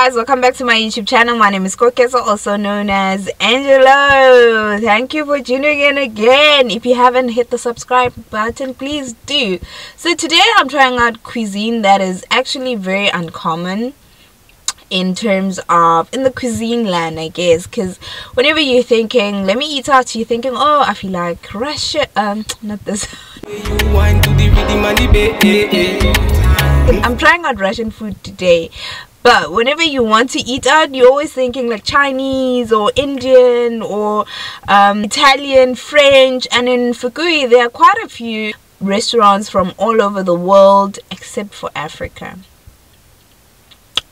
guys, welcome back to my YouTube channel. My name is Kokesa, also known as Angelo. Thank you for tuning in again. If you haven't hit the subscribe button, please do. So today I'm trying out cuisine that is actually very uncommon in terms of in the cuisine land, I guess, because whenever you're thinking let me eat out, you're thinking, oh, I feel like Russia, not this. I'm trying out Russian food today, but whenever you want to eat out, you're always thinking like Chinese or Indian or Italian, French. And in Fukui there are quite a few restaurants from all over the world except for Africa.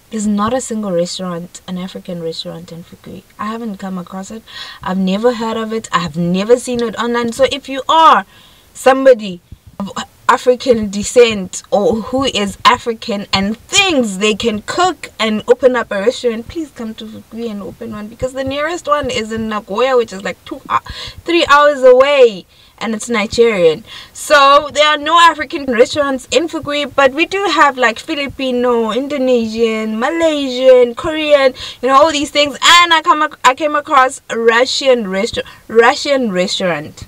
There's not a single restaurant, an African restaurant in Fukui. I haven't come across it. I've never heard of it. I've never seen it online. So if you are somebody of African descent or who is African and thinks they can cook and open up a restaurant, please come to Fukui and open one, because the nearest one is in Nagoya, which is like 3 hours away, and it's Nigerian. So there are no African restaurants in Fukui, but we do have like Filipino, Indonesian, Malaysian, Korean, you know, all these things. And I came across a Russian restaurant.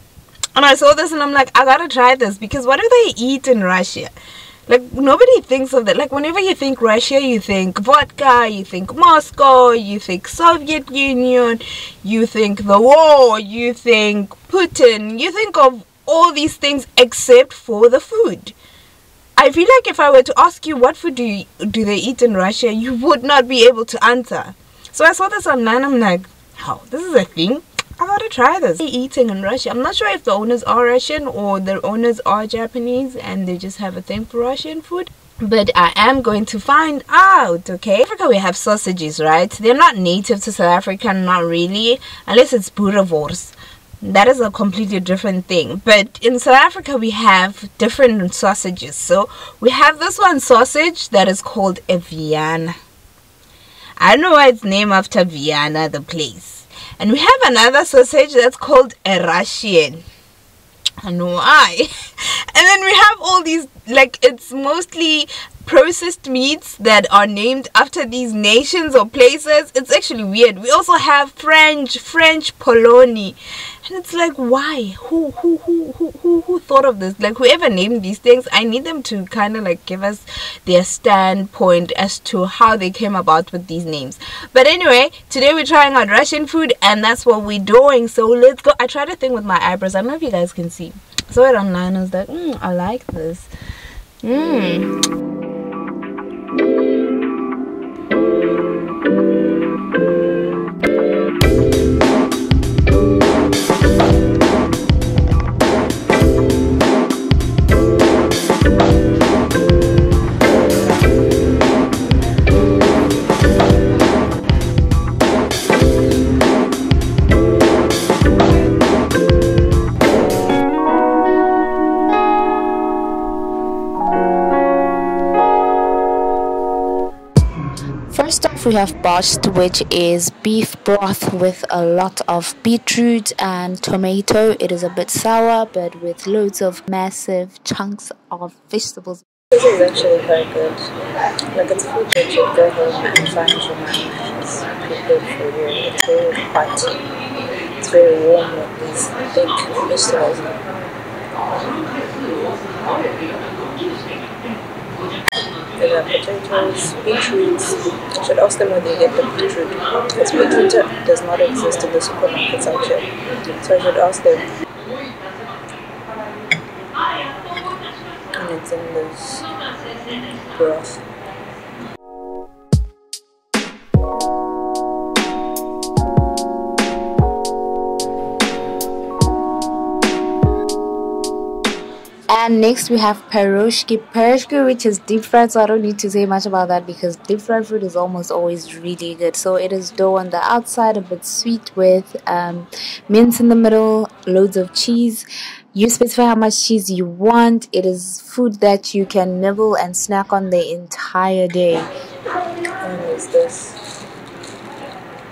And I saw this and I'm like, I gotta try this, because what do they eat in Russia? Like, nobody thinks of that. Like, whenever you think Russia, you think vodka, you think Moscow, you think Soviet Union, you think the war, you think Putin, you think of all these things except for the food. I feel like if I were to ask you what food do they eat in Russia, you would not be able to answer. So I saw this online, I'm like, oh, this is a thing? I gotta try this. Eating in Russia. I'm not sure if the owners are Russian or the owners are Japanese and they just have a thing for Russian food, but I am going to find out. Okay, in Africa we have sausages, right? They're not native to South Africa, not really, unless it's boerewors. That is a completely different thing. But in South Africa we have different sausages. So we have this one sausage that is called a Vienna. I don't know why it's named after Vienna, the place. And we have another sausage that's called a Russian. I know why. And then we have all these, like, it's mostly processed meats that are named after these nations or places. It's actually weird. We also have French polony. And it's like, why? Who thought of this? Like, whoever named these things, I need them to kind of like give us their standpoint as to how they came about with these names. But anyway, today we're trying out Russian food, and that's what we're doing. So let's go. I tried a thing with my eyebrows. I don't know if you guys can see. I saw it online. I was like, I like this. First off, we have borscht, which is beef broth with a lot of beetroot and tomato. It is a bit sour, but with loads of massive chunks of vegetables. This is actually quite good. Like, it's food that you go home and find your mom is prepared for you. It's very hot. It's very warm with these big vegetables. They have potatoes, beetroots. I should ask them where they get the beetroot, because beetroot does not exist in the supermarkets out here. So I should ask them. And it's in this broth. And next we have pierogi, which is deep fried, so I don't need to say much about that because deep fried food is almost always really good. So it is dough on the outside, a bit sweet with mince in the middle, loads of cheese. You specify how much cheese you want. It is food that you can nibble and snack on the entire day. And it's this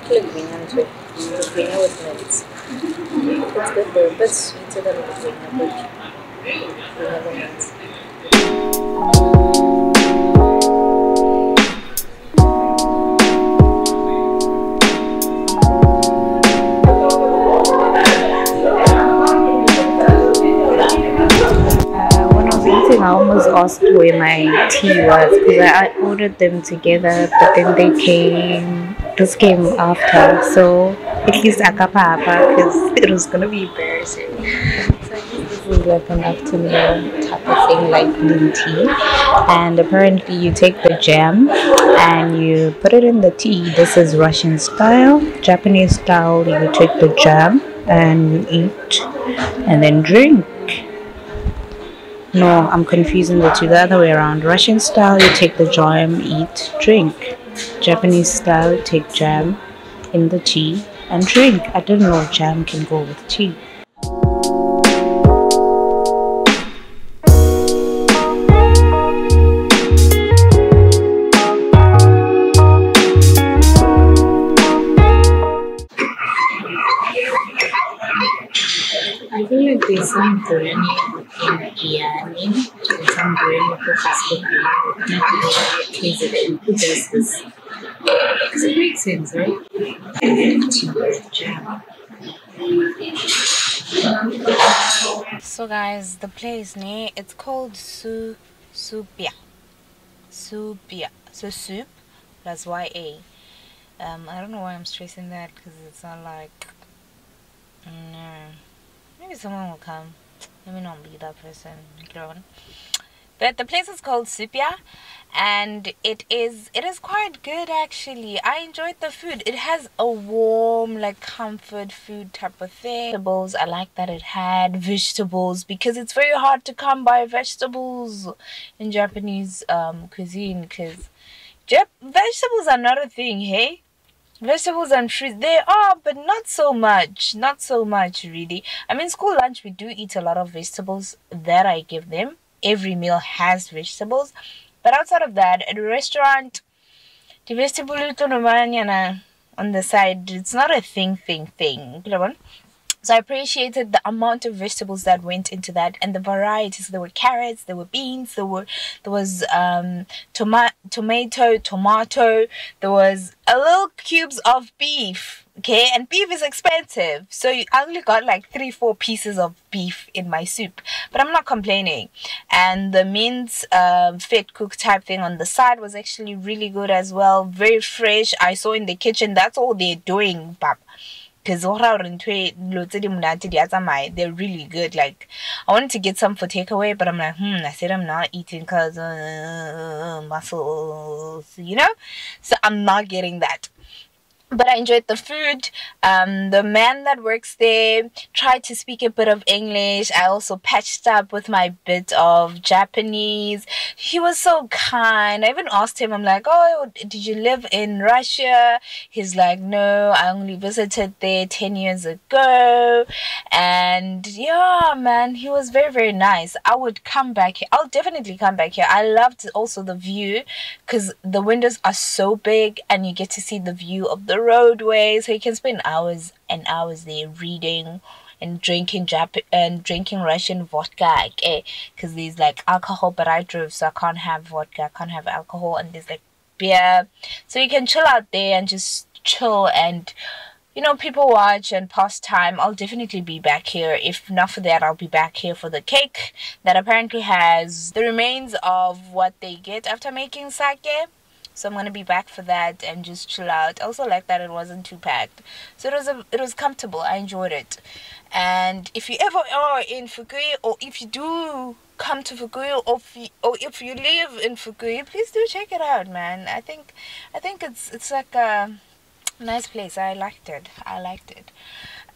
linguine with mince. It's good though, a bit sweeter than linguine, but we never mince. asked where my tea was because I ordered them together, but then this came after. So at least I got papa because it was gonna be embarrassing. So I guess this was like an afternoon type of thing, like green tea. And apparently, you take the jam and you put it in the tea. This is Russian style. Japanese style, you take the jam and you eat and then drink. No, I'm confusing the two. The other way around. Russian style, you take the jam, eat, drink. Japanese style, take jam in the tea and drink. I didn't know jam can go with tea. I feel like there's some biryani in biryani and some biryani for Fukui. Not taste it. Who does this? Because it makes sense, right? Tea with jam. So guys, the place name, it's called Supia. Supia. So soup plus YA. I don't know why I'm stressing that because it's not like, no. Maybe someone will come. Let me not be that person. But the place is called Supia, and it is quite good actually. I enjoyed the food. It has a warm, like, comfort food type of thing. Vegetables, I like that it had vegetables because it's very hard to come by vegetables in Japanese cuisine, because vegetables are not a thing, hey? Vegetables and fruits, they are, but not so much. Not so much, really. I mean, school lunch, we do eat a lot of vegetables that I give them. Every meal has vegetables. But outside of that, at a restaurant, the vegetable on the side, it's not a thing. So I appreciated the amount of vegetables that went into that and the varieties. There were carrots, there were beans, there was tomato, there was a little cubes of beef. Okay, and beef is expensive, so I only got like 3-4 pieces of beef in my soup, but I'm not complaining. And the mince fit cook type thing on the side was actually really good as well, very fresh. I saw in the kitchen, that's all they're doing, pap. Because they're really good. Like, I wanted to get some for takeaway, but I'm like, I said I'm not eating because muscles, so I'm not getting that. But I enjoyed the food. The man that works there tried to speak a bit of English. I also patched up with my bit of Japanese. He was so kind. I even asked him, I'm like, oh, did you live in Russia? He's like, no, I only visited there 10 years ago. And yeah, man, he was very, very nice. I would come back here. I'll definitely come back here. I loved also the view because the windows are so big and you get to see the view of the roadway, so you can spend hours and hours there reading and drinking Russian vodka, because there's like alcohol, but I drove, so I can't have vodka, I can't have alcohol, and there's like beer, so you can chill out there and just chill and people watch and pass time. I'll definitely be back here. If not for that, I'll be back here for the cake that apparently has the remains of what they get after making sake. So I'm gonna be back for that and just chill out. I also like that it wasn't too packed, so it was comfortable. I enjoyed it. And if you ever are in Fukui, or if you do come to Fukui, or if you live in Fukui, please do check it out, man. I think it's like a nice place. I liked it.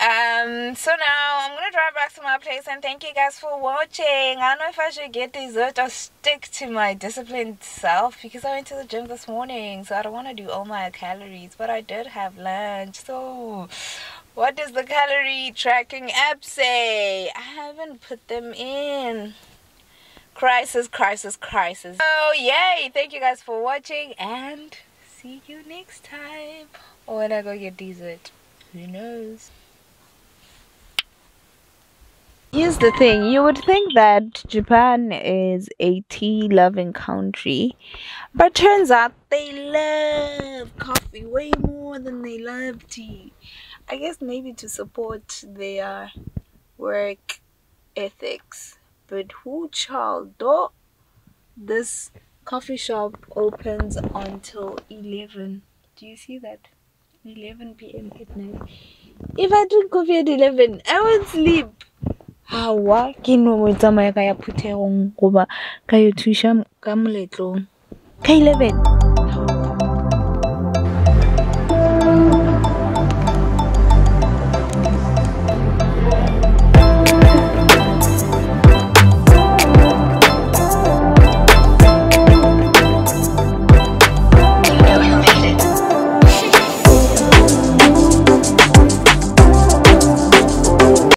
So now I'm gonna drive back to my place, and thank you guys for watching. I don't know if I should get dessert or stick to my disciplined self, because I went to the gym this morning, so I don't want to do all my calories, but I did have lunch. So what does the calorie tracking app say? I haven't put them in. Crisis. Oh yay, thank you guys for watching, and see you next time, or when I go get dessert, who knows. Here's the thing, you would think that Japan is a tea-loving country, but turns out they love coffee way more than they love tea. I guess maybe to support their work ethics. But who child though? This coffee shop opens until 11. Do you see that? 11 p.m. at night. If I drink coffee at 11, I won't sleep. Hawa ke no mo tsamaya ka ya phuthegong goba ka yo thusha ka moletlong ka 11.